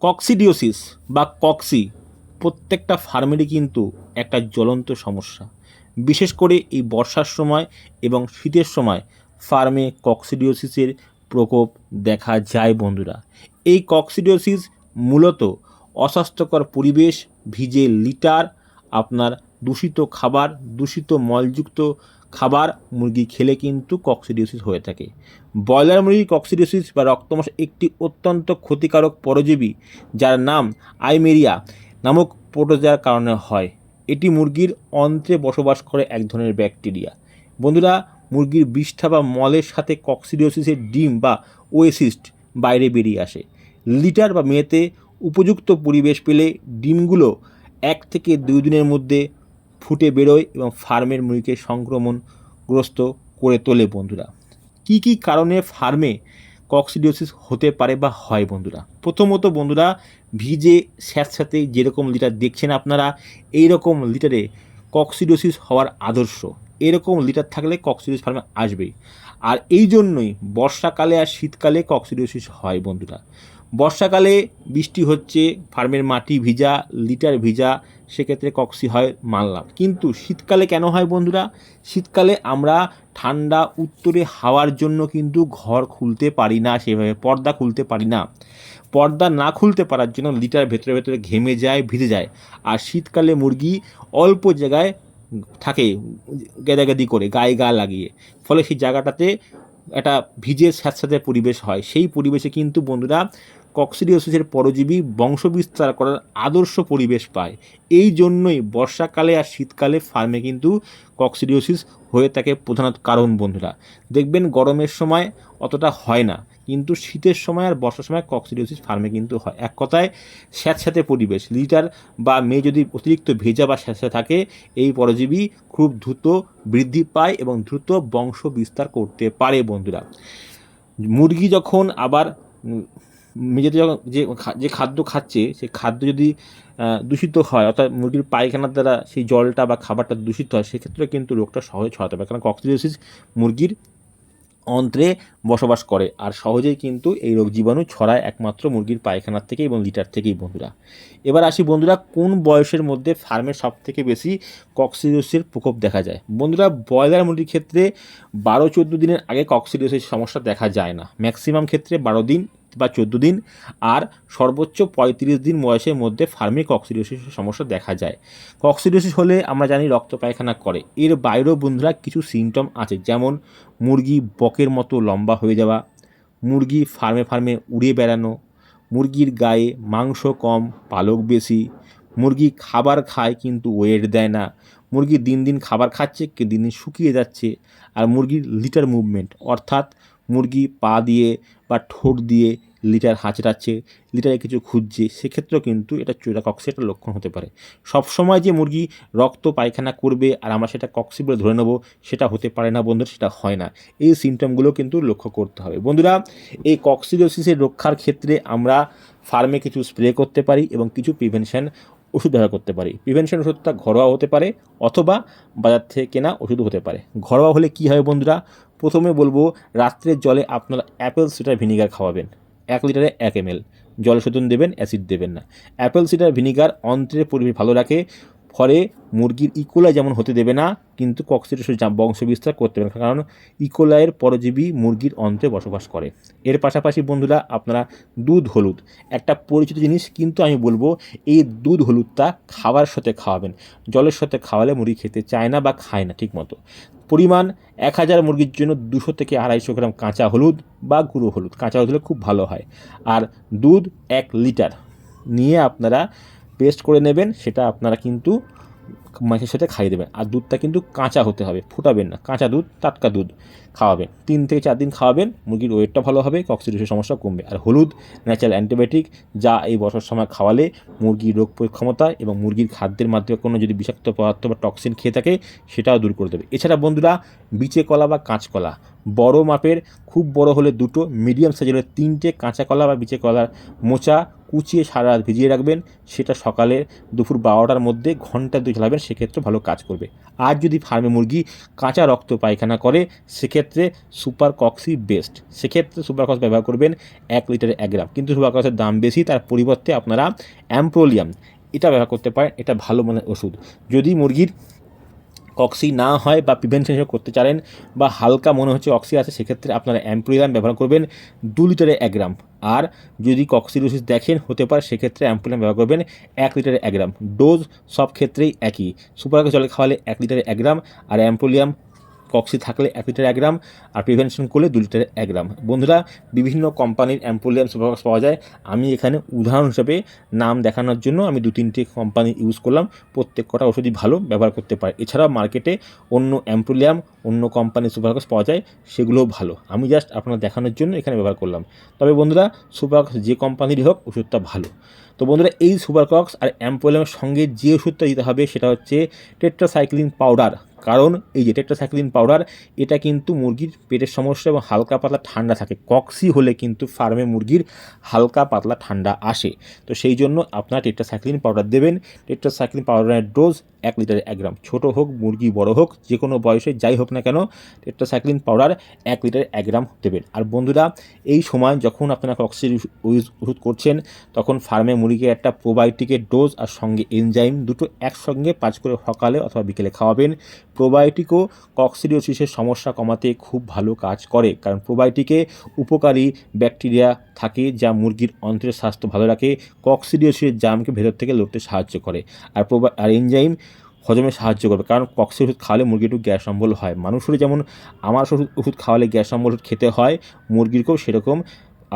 Coccidiosis বা cocci প্রত্যেকটা ফার্মেরই কিন্তু একটা জ্বলন্ত সমস্যা। বিশেষ করে এই বর্ষার সময় এবং শীতের সময় ফার্মে কক্সিডিওসিসের প্রকোপ দেখা যায় বন্ধুরা। এই কক্সিডিওসিস মূলত অস্বাস্থ্যকর পরিবেশ, ভিজে লিটার, আপনার দূষিত খাবার, দূষিত মলযুক্ত খাবার মুরগি খেলে কিন্তু কক্সিডিওসিস হয়ে থাকে। ব্রয়লার মুরগির কক্সিডিওসিস বা রক্তমশা একটি অত্যন্ত ক্ষতিকারক পরজীবী যার নাম আইমেরিয়া নামক প্রোটোজোয়ার কারণে হয়। এটি মুরগির অন্ত্রে বসবাস করে এক ধরনের ব্যাকটেরিয়া। বন্ধুরা, মুরগির বিষ্ঠা বা মলের সাথে কক্সিডিওসিসের ডিম বা ওয়েসিস্ট বাইরে বেরিয়ে আসে। লিটার বা মেয়েতে উপযুক্ত পরিবেশ পেলে ডিমগুলো 1 থেকে 2 দিনের মধ্যে ফুটে বেরোয় এবং ফার্মের মুরগিকে সংক্রমণগ্রস্ত করে তোলে বন্ধুরা। কি কি কারণে ফার্মে কক্সিডিওসিস হতে পারে বা হয় বন্ধুরা? প্রথমত বন্ধুরা, ভিজে স্যাঁতস্যাঁতে যেরকম লিটার দেখছেন আপনারা, এই রকম লিটারে কক্সিডিওসিস হওয়ার আদর্শ। এরকম লিটার থাকলে কক্সিডিওসিস ফার্মে আসবেই। আর এই জন্যই বর্ষাকালে আর শীতকালে কক্সিডিওসিস হয় বন্ধুরা। বর্ষাকালে বৃষ্টি হচ্ছে, ফার্মের মাটি ভিজা, লিটার ভিজা, সেক্ষেত্রে কক্সি হয় মানলাম। কিন্তু শীতকালে কেন হয় বন্ধুরা? শীতকালে আমরা ঠান্ডা উত্তরে হাওয়ার জন্য কিন্তু ঘর খুলতে পারি না, সেভাবে পর্দা খুলতে পারি না। পর্দা না খুলতে পারার জন্য লিটার ভেতরে ভেতরে ঘেমে যায়, ভিজে যায়। আর শীতকালে মুরগি অল্প জায়গায় থাকে গেদাগেদি করে, গায়ে গা লাগিয়ে, ফলে সেই জায়গাটাতে একটা ভিজে স্যাঁতস্যাঁতে পরিবেশ হয়। সেই পরিবেশে কিন্তু বন্ধুরা কক্সিডিওসিসের পরজীবী বংশবিস্তার করার আদর্শ পরিবেশ পায়। এই জন্যই বর্ষাকালে আর শীতকালে ফার্মে কিন্তু কক্সিডিওসিস হয়ে থাকে প্রধানত কারণ বন্ধুরা। দেখবেন গরমের সময় অতটা হয় না, কিন্তু শীতের সময় আর বর্ষার সময় কক্সিডিওসিস ফার্মে কিন্তু হয়। এক কথায় স্যাঁতস্যাঁতে পরিবেশ, লিটার বা মেয়ে যদি অতিরিক্ত ভেজা বা স্যাঁতস্যাঁতে থাকে, এই পরজীবী খুব দ্রুত বৃদ্ধি পায় এবং দ্রুত বংশ বিস্তার করতে পারে বন্ধুরা। মুরগি যখন আবার নিজেদের যখন যে খাদ্য খাচ্ছে, সেই খাদ্য যদি দূষিত হয়, অর্থাৎ মুরগির পায়খানার দ্বারা সেই জলটা বা খাবারটা দূষিত হয়, সেক্ষেত্রে কিন্তু রোগটা সহজে ছড়াতে পারে। কারণ কক্সিডিওসিস মুরগির অন্ত্রে বসবাস করে, আর সহজেই কিন্তু এই রোগ জীবাণু ছড়ায় একমাত্র মুরগির পায়খানার থেকে এবং লিটার থেকেই বন্ধুরা। এবার আসি বন্ধুরা, কোন বয়সের মধ্যে ফার্মে সবথেকে বেশি কক্সিডিওসিসের প্রকোপ দেখা যায়? বন্ধুরা, ব্রয়লার মুরগির ক্ষেত্রে 12-14 দিনের আগে কক্সিডিওসিস সমস্যা দেখা যায় না। ম্যাক্সিমাম ক্ষেত্রে 12 দিন বা 14 দিন, আর সর্বোচ্চ 35 দিন বয়সের মধ্যে ফার্মে কক্সিডিওসিসের সমস্যা দেখা যায়। কক্সিডিওসিস হলে আমরা জানি রক্ত পায়খানা করে। এর বাইরেও বন্ধুরা কিছু সিমটম আছে, যেমন মুরগি বকের মতো লম্বা হয়ে যাওয়া, মুরগি ফার্মে ফার্মে উড়ে বেড়ানো, মুরগির গায়ে মাংস কম, পালক বেশি, মুরগি খাবার খায় কিন্তু ওয়েট দেয় না, মুরগি দিন দিন খাবার খাচ্ছে কিন্তু দিন দিন শুকিয়ে যাচ্ছে, আর মুরগির লিটার মুভমেন্ট, অর্থাৎ মুরগি পা দিয়ে বা ঠোঁট দিয়ে লিটার হাঁচড়াচ্ছে, লিটারে কিছু খুঁজছে, সেক্ষেত্রেও কিন্তু এটা কক্সি একটা লক্ষণ হতে পারে। সবসময় যে মুরগি রক্ত পায়খানা করবে আর আমরা সেটা কক্সি বলে ধরে নেব, সেটা হতে পারে না বন্ধুরা, সেটা হয় না। এই সিমটমগুলো কিন্তু লক্ষ্য করতে হবে বন্ধুরা। এই কক্সিডিওসিসের রক্ষার ক্ষেত্রে আমরা ফার্মে কিছু স্প্রে করতে পারি এবং কিছু প্রিভেনশন ওষুধ ব্যবহার করতে পারি। প্রিভেনশন ওষুধটা ঘরোয়া হতে পারে অথবা বাজার থেকে কেনা ওষুধও হতে পারে। ঘরোয়া হলে কী হয় বন্ধুরা? প্রথমে বলবো, রাত্রের জলে আপনারা অ্যাপেল সিডার ভিনিগার খাওয়াবেন। 1 লিটারে 1 ml জল শোধন দেবেন, অ্যাসিড দেবেন না। অ্যাপেল সিডার ভিনিগার অন্ত্রের পরিবেশ ভালো রাখে, ফলে মুরগির ইকোলাই যেমন হতে দেবে না, কিন্তু কক্সিডিওসিস বংশ বিস্তার করতে পারে, কারণ ইকোলাইয়ের পরজীবী মুরগির অন্ত্রে বসবাস করে। এর পাশাপাশি বন্ধুরা, আপনারা দুধ হলুদ একটা পরিচিত জিনিস, কিন্তু আমি বলবো এই দুধ হলুদটা খাবারের সাথে খাওয়াবেন। জলের সাথে খাওয়ালে মুরগি খেতে চায় না বা খায় না ঠিকমতো। পরিমাণ 1000 মুরগির জন্য 200 থেকে 250 গ্রাম কাঁচা হলুদ বা গুঁড়ো হলুদ, কাঁচা হলুদ হলে খুব ভালো হয়। আর দুধ 1 লিটার নিয়ে আপনারা পেস্ট করে নেবেন, সেটা আপনারা কিন্তু মাছের সাথে খাইয়ে দেবেন। আর দুধটা কিন্তু কাঁচা হতে হবে, ফুটাবেন না, কাঁচা দুধ, টাটকা দুধ খাওয়াবেন। 3 থেকে 4 দিন খাওয়াবেন, মুরগির ওয়েটটা ভালো হবে, কক্সিডিওসিসের সমস্যা কমবে। আর হলুদ ন্যাচারাল অ্যান্টিবায়োটিক, যা এই বর্ষার সময় খাওয়ালে মুরগির রোগ ক্ষমতা এবং মুরগির খাদ্যের মাধ্যমে কোনো যদি বিষাক্ত পদার্থ বা টক্সিন খেয়ে থাকে, সেটাও দূর করে দেবে। এছাড়া বন্ধুরা, বিচে কলা বা কাঁচকলা বড় মাপের, খুব বড় হলে 2টো, মিডিয়াম সাইজের হলে 3টে কাঁচা কলা বা বিচে কলার মোচা কুচিয়ে সারা রাত ভিজিয়ে রাখবেন। সেটা সকালে দুপুর 12টার মধ্যে ঘন্টা 2 চালাবেন, সেক্ষেত্রে ভালো কাজ করবে। আর যদি ফার্মে মুরগি কাঁচা রক্ত পায়খানা করে সেক্ষেত্রে সুপার কক্সি বেস্ট। সেক্ষেত্রে সুপার কক্স ব্যবহার করবেন 1 লিটারে 1 গ্রাম। কিন্তু সুপার কক্সের দাম বেশি, তার পরিবর্তে আপনারা অ্যাম্প্রোলিয়াম এটা ব্যবহার করতে পারেন। এটা ভালো মানের ওষুধ। যদি মুরগির কক্সি না হয় বা প্রিভেনশন হিসেবে করতে চান বা হালকা মনে হচ্ছে অক্সি আছে, সেক্ষেত্রে আপনারা অ্যাম্প্রোলিয়াম ব্যবহার করবেন 2 লিটারে 1 গ্রাম। আর যদি কক্সিডোসিস দেখেন হতে পারে, সেক্ষেত্রে অ্যাম্প্রোলিয়াম ব্যবহার করবেন 1 লিটারে 1 গ্রাম। ডোজ সব ক্ষেত্রেই একই, সুপার জলে খাওয়ালে 1 লিটারে 1 গ্রাম, আর অ্যাম্প্রোলিয়াম কক্সি থাকলে 1 লিটারে 1 গ্রাম, আর প্রিভেনশন করলে 2 লিটারে 1 গ্রাম। বন্ধুরা, বিভিন্ন কোম্পানির অ্যাম্প্রোলিয়াম সুপারকক্স পাওয়া যায়। আমি এখানে উদাহরণ হিসেবে নাম দেখানোর জন্য আমি 2-3টে কোম্পানি ইউজ করলাম। প্রত্যেক কটা ওষুধই ভালো, ব্যবহার করতে পারে। এছাড়াও মার্কেটে অন্য অ্যাম্প্রোলিয়াম অন্য কোম্পানির সুপারকক্স পাওয়া যায়, সেগুলোও ভালো। আমি জাস্ট আপনার দেখানোর জন্য এখানে ব্যবহার করলাম। তবে বন্ধুরা, সুপারকক্স যে কোম্পানিরই হোক ওষুধটা ভালো। তো বন্ধুরা, এই সুপারকক্স আর অ্যাম্প্রোলিয়ামের সঙ্গে যে ওষুধটা দিতে হবে সেটা হচ্ছে টেট্রাসাইক্লিন পাউডার। কারণ এই যে টেট্রাসাইক্লিন পাউডার, এটা কিন্তু মুরগির পেটের সমস্যা এবং হালকা পাতলা ঠান্ডা থাকে। কক্সি হলে কিন্তু ফার্মে মুরগির হালকা পাতলা ঠান্ডা আসে। তো সেই জন্য আপনারা টেট্রাসাইক্লিন পাউডার দেবেন। টেট্রাসাইক্লিন পাউডারের ডোজ 1 লিটারে 1 গ্রাম। ছোটো হোক মুরগি, বড় হোক, যে কোনো বয়সে যাই হোক না কেন, টেট্রাসাইক্লিন পাউডার 1 লিটারে 1 গ্রাম দেবেন। আর বন্ধুরা, এই সময় যখন আপনারা কক্সির ওষুধ করছেন, তখন ফার্মে মুরগিকে একটা প্রোবায়োটিকের ডোজ আর সঙ্গে এনজাইম দুটো একসঙ্গে 5 করে সকালে অথবা বিকেলে খাওয়াবেন। প্রোবায়োটিকও কক্সিডিওসিসের সমস্যা কমাতে খুব ভালো কাজ করে, কারণ প্রোবায়োটিকে উপকারী ব্যাকটেরিয়া থাকে যা মুরগির অন্ত্রের স্বাস্থ্য ভালো রাখে, কক্সিডিওসিসের জার্মকে ভেতর থেকে লড়তে সাহায্য করে। আর এনজাইম হজমে সাহায্য করবে, কারণ কক্সির ওষুধ খাওয়ালে মুরগি একটু গ্যাস অম্বল হয়। মানুষের যেমন আমার ওষুধ খাওয়ালে গ্যাস অম্বল খেতে হয়, মুরগিরকেও সেরকম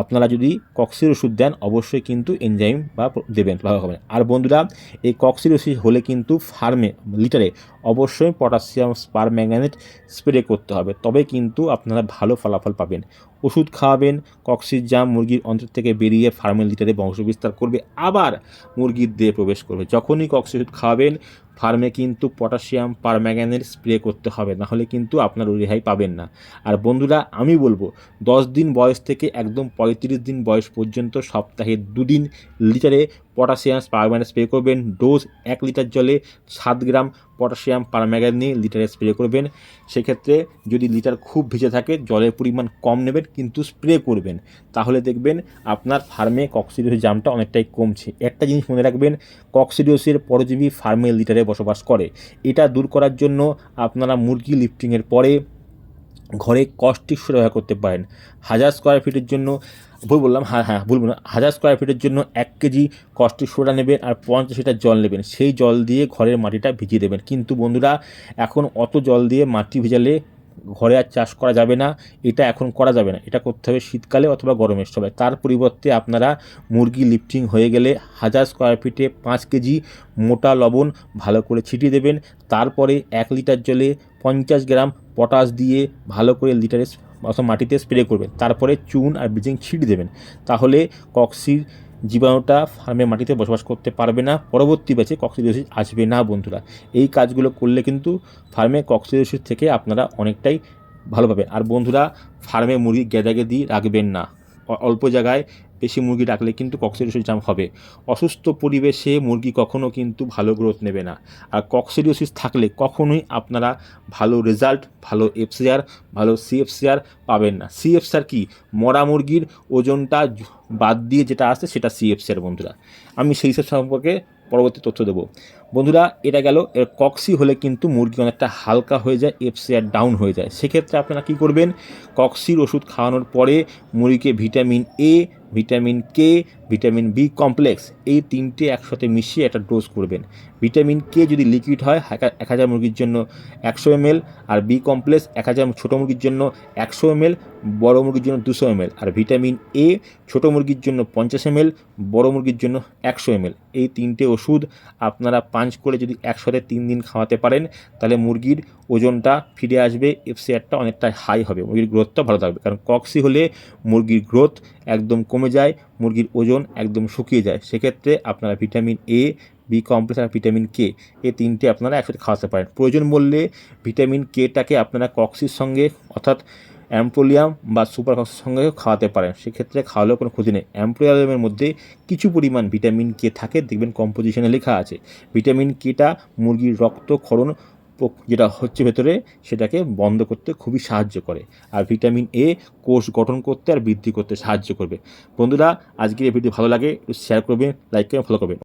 আপনারা যদি কক্সির ওষুধ দেন অবশ্যই কিন্তু এনজাইম বা দেবেন, ভালো হবে। আর বন্ধুরা, এই কক্সিডোসিস হলে কিন্তু ফার্মে লিটারে অবশ্যই পটাশিয়াম পারম্যাঙ্গানেট স্প্রে করতে হবে, তবে কিন্তু আপনারা ভালো ফলাফল পাবেন। ওষুধ খাওয়াবেন, কক্সির জাম মুরগির অন্তর থেকে বেরিয়ে ফার্মের লিটারে বংশবিস্তার করবে, আবার মুরগির দেহে প্রবেশ করবে। যখনই কক্সি ওষুধ খাওয়াবেন ফার্মে কিন্তু পটাশিয়াম পারম্যাঙ্গানেট স্প্রে করতে হবে, নাহলে কিন্তু আপনার রেহাই পাবেন না। আর বন্ধুরা, আমি বলবো 10 দিন বয়স থেকে একদম 35 দিন বয়স পর্যন্ত সপ্তাহে 2 দিন লিটারে পটাশিয়াম পারম্যাঙ্গানেট স্প্রে করবেন। ডোজ 1 লিটার জলে 7 গ্রাম পটাশিয়াম পারম্যাঙ্গানেট নিয়ে লিটারে স্প্রে করবেন। সেক্ষেত্রে যদি লিটার খুব ভিজে থাকে জলের পরিমাণ কম নেবেন, কিন্তু স্প্রে করবেন, তাহলে দেখবেন আপনার ফার্মে কক্সিডিওসিস জামটা অনেকটাই কমছে। একটা জিনিস মনে রাখবেন, কক্সিডিওসিসের পরজীবী ফার্মের লিটারে বসবাস করে। এটা দূর করার জন্য আপনারা মুরগি লিফটিংয়ের পরে ঘরে কস্টিক সোডা ব্যবহার করতে পারেন। 1000 স্কোয়ার ফিটের জন্য, ভুল বললাম, ভুল বললাম, 1000 স্কোয়ার ফিটের জন্য 1 কেজি কস্টিক সোডা নেবেন আর 50 লিটার জল নেবেন। সেই জল দিয়ে ঘরের মাটিটা ভিজিয়ে দেবেন। কিন্তু বন্ধুরা, এখন অত জল দিয়ে মাটি ভিজালে ঘরে আর চাষ করা যাবে না, এটা এখন করা যাবে না। এটা করতে হবে শীতকালে অথবা গরমের সময়। তার পরিবর্তে আপনারা মুরগি লিফটিং হয়ে গেলে 1000 স্কোয়ার ফিটে 5 কেজি মোটা লবণ ভালো করে ছিটিয়ে দেবেন। তারপরে 1 লিটার জলে 50 গ্রাম পটাশ দিয়ে ভালো করে লিটারে অথবা মাটিতে স্প্রে করবেন। তারপরে চুন আর ব্লিচিং ছিটিয়ে দেবেন। তাহলে কক্সির জীবাণুটা ফার্মে মাটিতে বসবাস করতে পারবে না, পরবর্তী ব্যাচে কক্সিডিওসিস আসবে না। বন্ধুরা, এই কাজগুলো করলে কিন্তু ফার্মে কক্সিডিওসিস থেকে আপনারা অনেকটাই ভালো পাবেন। আর বন্ধুরা, ফার্মে মুরগি গেদাগেদি রাখবেন না। অল্প জায়গায় বেশি মুরগি রাখলে কিন্তু কক্সিডিওসিস জাম হবে। অসুস্থ পরিবেশে মুরগি কখনও কিন্তু ভালো গ্রোথ নেবে না। আর কক্সিডিওসিস থাকলে কখনোই আপনারা ভালো রেজাল্ট, ভালো এফসিআর, ভালো সিএফসিআর পাবেন না। সিএফসিআর কি? মরা মুরগির ওজনটা বাদ দিয়ে যেটা আসছে সেটা সিএফসিআর। বন্ধুরা, আমি সেই সব সম্পর্কে পরবর্তী তথ্য দেবো। বন্ধুরা, এটা গেল। এর কক্সি হলে কিন্তু মুরগি অনেকটা হালকা হয়ে যায়, এফসিআর ডাউন হয়ে যায়। সেক্ষেত্রে আপনারা কী করবেন, কক্সির ওষুধ খাওয়ানোর পরে মুরগিকে vitamin A, vitamin K, vitamin B complex এই 3টে একসাথে মিশিয়ে একটা ডোজ করবেন। ভিটামিন কে যদি লিকুইড হয় 1000 মুরগির জন্য 100 ml, আর বি কমপ্লেক্স 1000 ছোটো মুরগির জন্য 100 ml, বড় মুরগির জন্য 200 ml, আর ভিটামিন এ ছোটো মুরগির জন্য 50 ml, বড় মুরগির জন্য 100 ml। এই 3টে ওষুধ আপনারা পাঞ্চ করে যদি একসাথে 3 দিন খাওয়াতে পারেন, তাহলে মুরগির ওজনটা ফিরে আসবে, এফসিআরটা অনেকটা হাই হবে, মুরগির গ্রোথটা ভালো থাকবে। কারণ কক্সি হলে মুরগির গ্রোথ একদম কমে যায়, মুরগির ওজন একদম শুকিয়ে যায়। সেক্ষেত্রে আপনারা ভিটামিন এ, বি কমপ্লেক্স আর ভিটামিন কে এই 3টে আপনারা একসাথে খাওয়াতে পারেন। প্রয়োজন বললে ভিটামিন কেটাকে আপনারা কক্সির সঙ্গে, অর্থাৎ অ্যাম্প্রোলিয়াম বা সুপারকক্সের সঙ্গে খাওয়াতে পারেন, সেক্ষেত্রে খাওয়ালেও কোনো ক্ষতি নেই। অ্যাম্প্রোলিয়ামের মধ্যে কিছু পরিমাণ ভিটামিন কে থাকে, দেখবেন কম্পোজিশনে লেখা আছে। ভিটামিন কেটা মুরগির রক্তক্ষরণ যেটা হচ্ছে ভেতরে সেটাকে বন্ধ করতে খুবই সাহায্য করে। আর ভিটামিন এ কোষ গঠন করতে আর বৃদ্ধি করতে সাহায্য করবে। বন্ধুরা, আজকের এই ভিডিও ভালো লাগে একটু শেয়ার করবেন, লাইক করবেন, ফলো করবেন।